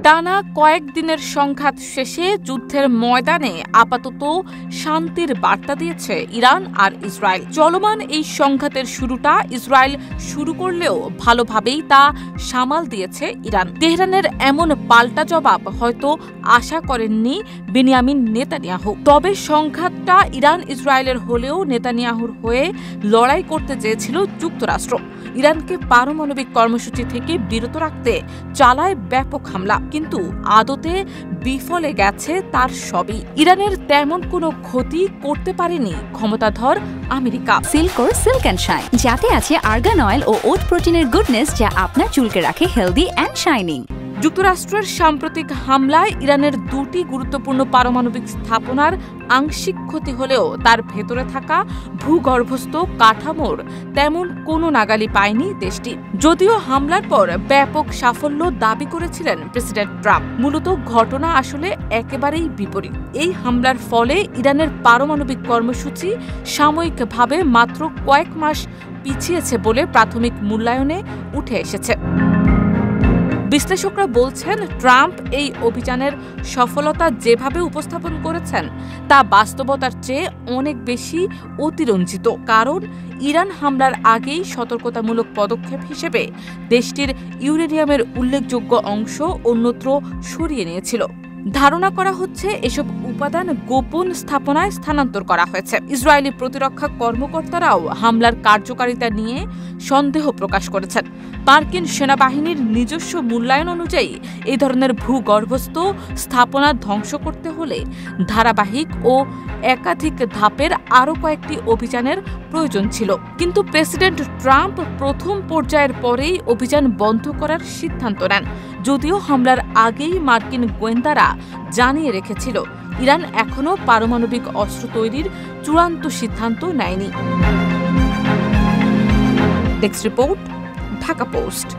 টানা কয়েকদিনের সংঘাত শেষে যুদ্ধের ময়দানে আপাতত শান্তির বার্তা দিয়েছে ইরান আর ইসরায়েল। চলমান এই সংঘাতের শুরুটা ইসরায়েল শুরু করলেও ভালোভাবেই তা সামাল দিয়েছে ইরান। তেহরানের এমন পাল্টা জবাব হয়তো আশা করেননি বেনিয়ামিন নেতানিয়াহু। তবে সংঘাতটা ইরান ইসরায়েলের হলেও নেতানিয়াহুর হয়ে লড়াই করতে চেয়েছিল যুক্তরাষ্ট্র। ইরানকে পারমাণবিক কর্মসূচি থেকে বিরত রাখতে চালায় ব্যাপক হামলা, কিন্তু আদতে বিফলে গেছে তার সবই। ইরানের তেমন কোনো ক্ষতি করতে পারেনি ক্ষমতাধর আমেরিকা। সিল্কোর সিল্ক অ্যান্ড শাইন, যাতে আছে আর্গান অয়েল ও ওট প্রোটিনের গুডনেস, যা আপনার চুলকে রাখে হেলদি অ্যান্ড শাইনিং। যুক্তরাষ্ট্রের সাম্প্রতিক হামলায় ইরানের দুটি গুরুত্বপূর্ণ পারমাণবিক স্থাপনার আংশিক ক্ষতি হলেও তার ভেতরে থাকা ভূগর্ভস্থ কাঠামোর তেমন কোনো নাগালি পায়নি দেশটি। যদিও হামলার পর ব্যাপক সাফল্য দাবি করেছিলেন প্রেসিডেন্ট ট্রাম্প, মূলত ঘটনা আসলে একেবারেই বিপরীত। এই হামলার ফলে ইরানের পারমাণবিক কর্মসূচি সাময়িকভাবে মাত্র কয়েক মাস পিছিয়েছে বলে প্রাথমিক মূল্যায়নে উঠে এসেছে। বিশ্লেষকরা বলছেন, ট্রাম্প এই অভিযানের সফলতা যেভাবে উপস্থাপন করেছেন তা বাস্তবতার চেয়ে অনেক বেশি অতিরঞ্জিত। কারণ ইরান হামলার আগেই সতর্কতামূলক পদক্ষেপ হিসেবে দেশটির ইউরেনিয়ামের উল্লেখযোগ্য অংশ অন্যত্র সরিয়ে নিয়েছিল। ধারণা করা হচ্ছে এসব উপাদান গোপন স্থাপনায় স্থানান্তর করা হয়েছে। ইসরায়েলি প্রতিরক্ষা কর্মকর্তারাও হামলার কার্যকারিতা নিয়ে সন্দেহ প্রকাশ করেছেন। মার্কিন সেনাবাহিনীর নিজস্ব মূল্যায়ন অনুযায়ী এই ধরনের ভূগর্ভস্থ স্থাপনা ধ্বংস করতে হলে ধারাবাহিক ও একাধিক ধাপের আরও কয়েকটি অভিযানের প্রয়োজন ছিল। কিন্তু প্রেসিডেন্ট ট্রাম্প প্রথম পর্যায়ের পরেই অভিযান বন্ধ করার সিদ্ধান্ত নেন, যদিও হামলার আগেই মার্কিন গোয়েন্দারা জানিয়ে রেখেছিল ইরান এখনও পারমাণবিক অস্ত্র তৈরির চূড়ান্ত সিদ্ধান্ত নেয়নি। Desk report, Dhaka post.